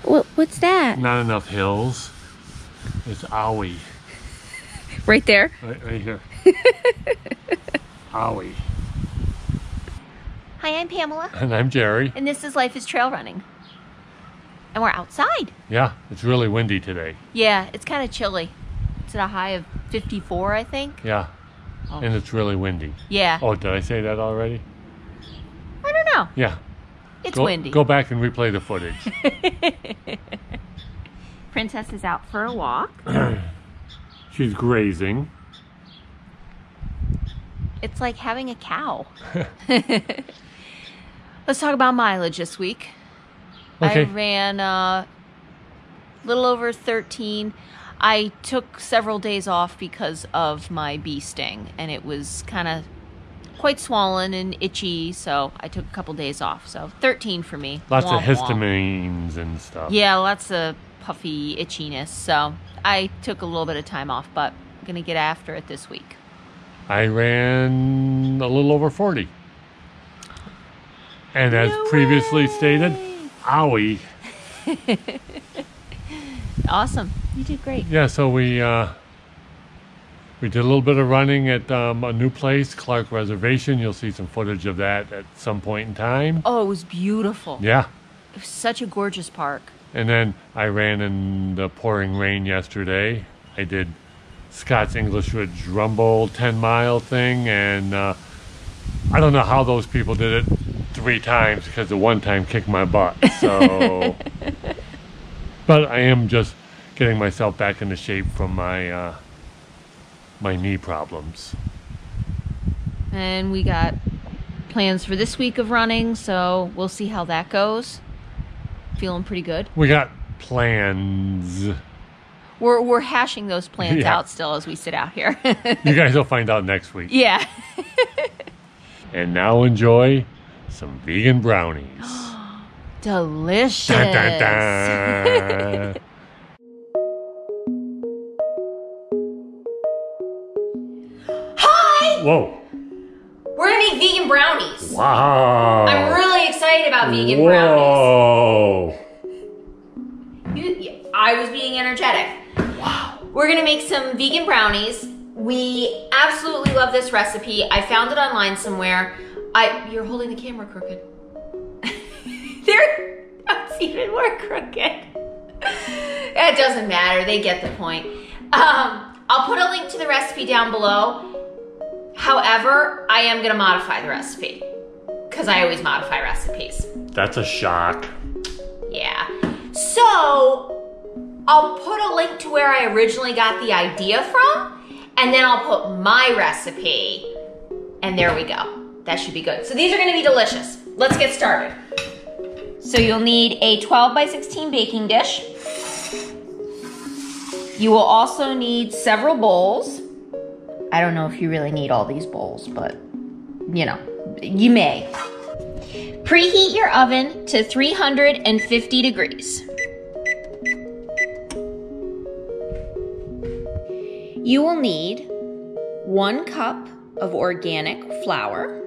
What's that? Not enough hills. It's owie. Right there? Right here. Owie. Hi, I'm Pamela. And I'm Jerry. And this is Life is Trail Running. And we're outside. Yeah, it's really windy today. Yeah, it's kind of chilly. It's at a high of 54, I think. Yeah, Oh. and it's really windy. Yeah. Oh, did I say that already? I don't know. Yeah. It's windy. Go back and replay the footage. Princess is out for a walk. She's grazing. It's like having a cow. Let's talk about mileage this week. Okay. I ran a little over 13. I took several days off because of my bee sting, and it was kind of quite swollen and itchy, so I took a couple days off. So 13 for me. Lots of Womp womp. histamines and stuff. Yeah, lots of puffy itchiness. So I took a little bit of time off, but I'm going to get after it this week. I ran a little over 40. And as previously stated, owie. Awesome. You did great. Yeah, so we did a little bit of running at a new place, Clark Reservation. You'll see some footage of that at some point in time. Oh, it was beautiful. Yeah. It was such a gorgeous park. And then I ran in the pouring rain yesterday. I did Scott's English Ridge Rumble 10-mile thing, and I don't know how those people did it 3 times because the one time kicked my butt. So, but I am just getting myself back into shape from my my knee problems. And we got plans for this week of running, so we'll see how that goes. Feeling pretty good. We got plans. We're hashing those plans Yeah. out still as we sit out here. You guys will find out next week. Yeah. And now enjoy some vegan brownies. Delicious. Dun, dun, dun. Hi! Whoa. We're gonna make vegan brownies. Wow. I'm really excited about vegan brownies. Whoa. I was being energetic. Wow. We're gonna make some vegan brownies. We absolutely love this recipe. I found it online somewhere. You're holding the camera crooked. That's even more crooked. It doesn't matter, they get the point. I'll put a link to the recipe down below. However, I am gonna modify the recipe because I always modify recipes. That's a shock. Yeah. So, I'll put a link to where I originally got the idea from, and then I'll put my recipe, and there we go. That should be good. So these are gonna be delicious. Let's get started. So you'll need a 12 by 16 baking dish. You will also need several bowls. I don't know if you really need all these bowls, but you know, you may. Preheat your oven to 350 degrees. You will need 1 cup of organic flour,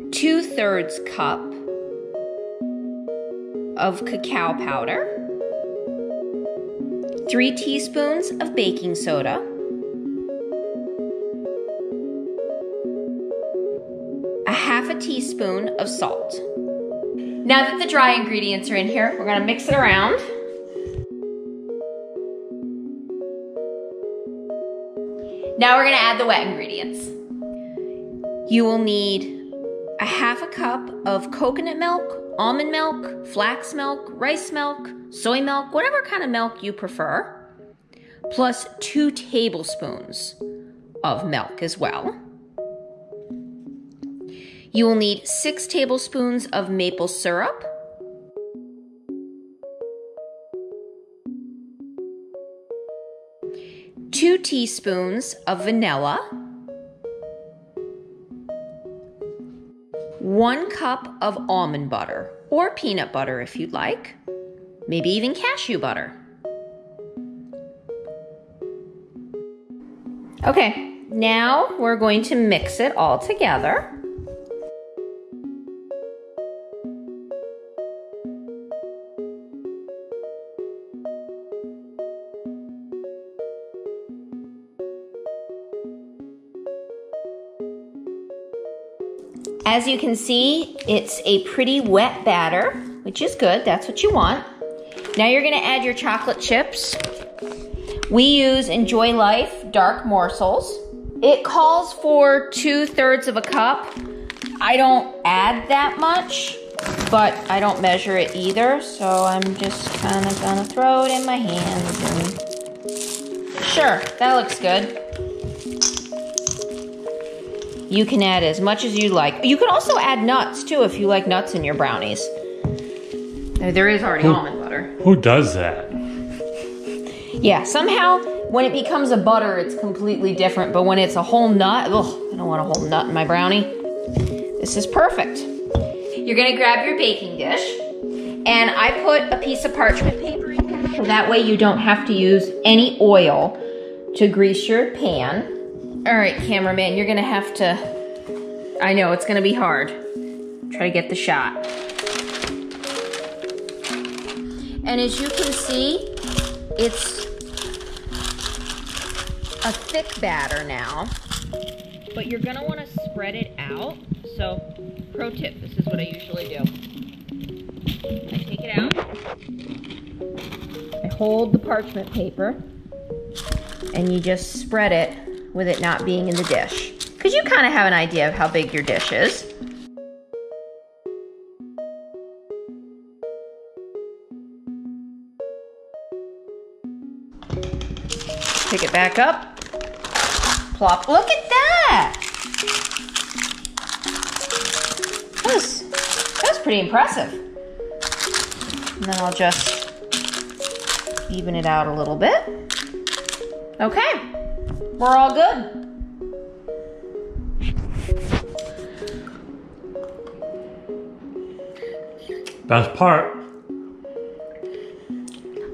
2/3 cup of cacao powder, 3 teaspoons of baking soda, a 1/2 teaspoon of salt. Now that the dry ingredients are in here, we're gonna mix it around. Now we're gonna add the wet ingredients. You will need a 1/2 cup of coconut milk, almond milk, flax milk, rice milk, soy milk, whatever kind of milk you prefer, plus 2 tablespoons of milk as well. You will need 6 tablespoons of maple syrup, two teaspoons of vanilla, 1 cup of almond butter, or peanut butter if you'd like, maybe even cashew butter. Okay, now we're going to mix it all together. As you can see, it's a pretty wet batter, which is good. That's what you want. Now you're gonna add your chocolate chips. We use Enjoy Life dark morsels. It calls for 2/3 of a cup. I don't add that much, but I don't measure it either, so I'm just kind of gonna throw it in my hands and sure, that looks good. You can add as much as you like. You can also add nuts too if you like nuts in your brownies. There is already almond butter. Who does that? Yeah, somehow when it becomes a butter, it's completely different, but when it's a whole nut, ugh, I don't want a whole nut in my brownie. This is perfect. You're gonna grab your baking dish, and I put a piece of parchment paper in there, so that way you don't have to use any oil to grease your pan. All right, cameraman, you're gonna have to, I know, it's gonna be hard. Try to get the shot. And as you can see, it's a thick batter now, but you're gonna wanna spread it out. So, pro tip, this is what I usually do. I take it out, I hold the parchment paper, and you just spread it with it not being in the dish. Because you kind of have an idea of how big your dish is. Pick it back up. Plop. Look at that! That was pretty impressive. And then I'll just even it out a little bit. Okay, we're all good. Best part.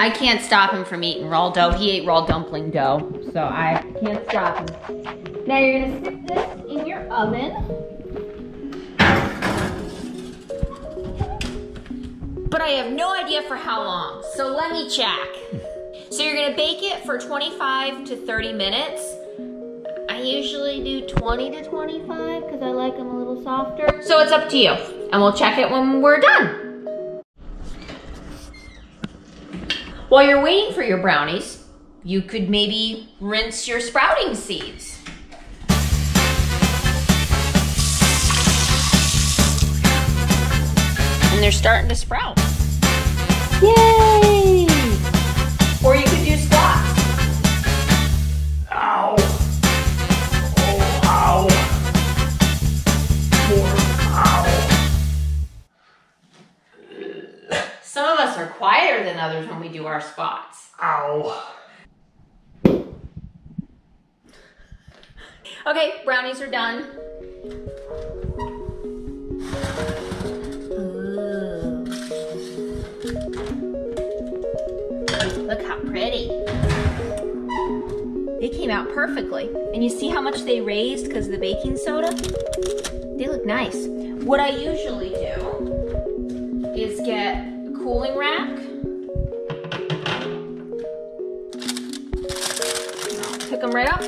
I can't stop him from eating raw dough. He ate raw dumpling dough, so I can't stop him. Now you're gonna stick this in your oven. But I have no idea for how long, so let me check. So you're gonna bake it for 25 to 30 minutes. I usually do 20 to 25 because I like them a little softer. So it's up to you, and we'll check it when we're done. While you're waiting for your brownies, you could maybe rinse your sprouting seeds. And they're starting to sprout. Yay! Or you could do squats. Ow. Oh, ow. More ow. Some of us are quieter than others when we do our squats. Ow. Okay, brownies are done. Ooh. Look how pretty. They came out perfectly. And you see how much they raised because of the baking soda? They look nice. What I usually do is get a cooling rack. Pick them right up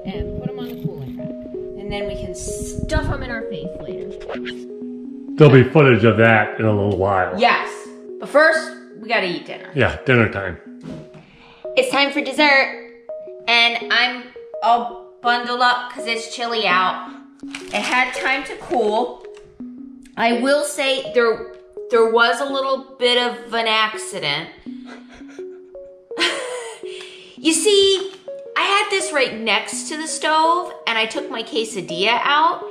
and put them on the cooling rack. And then we can stuff them in our face later. There'll be footage of that in a little while. Yes, but first we gotta eat dinner. Yeah, dinner time. It's time for dessert, and I'm all bundled up because it's chilly out. It had time to cool. I will say there was a little bit of an accident. You see, I had this right next to the stove, and I took my quesadilla out,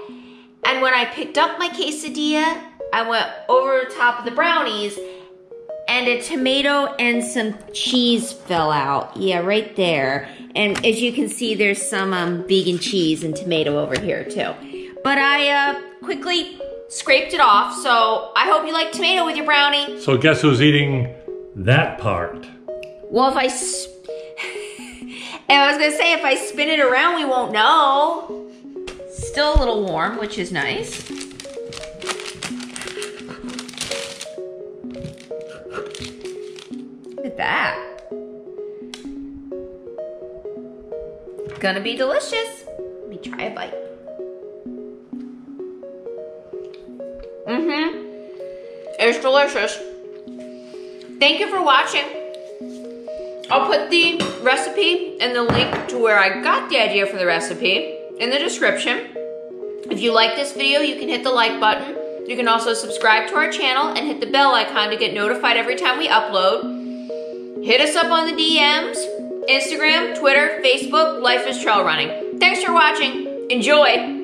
and when I picked up my quesadilla, I went over the top of the brownies, and a tomato and some cheese fell out. Yeah, right there. And as you can see, there's some vegan cheese and tomato over here too. But I quickly scraped it off, so I hope you like tomato with your brownie. So guess who's eating that part? Well, if I was gonna say, if I spin it around, we won't know. Still a little warm, which is nice. Look at that. Gonna be delicious. Let me try a bite. delicious. Thank you for watching. I'll put the recipe and the link to where I got the idea for the recipe in the description. If you like this video, you can hit the like button. You can also subscribe to our channel and hit the bell icon to get notified every time we upload. Hit us up on the DMs, Instagram, Twitter, Facebook. Life is trail running. Thanks for watching. Enjoy.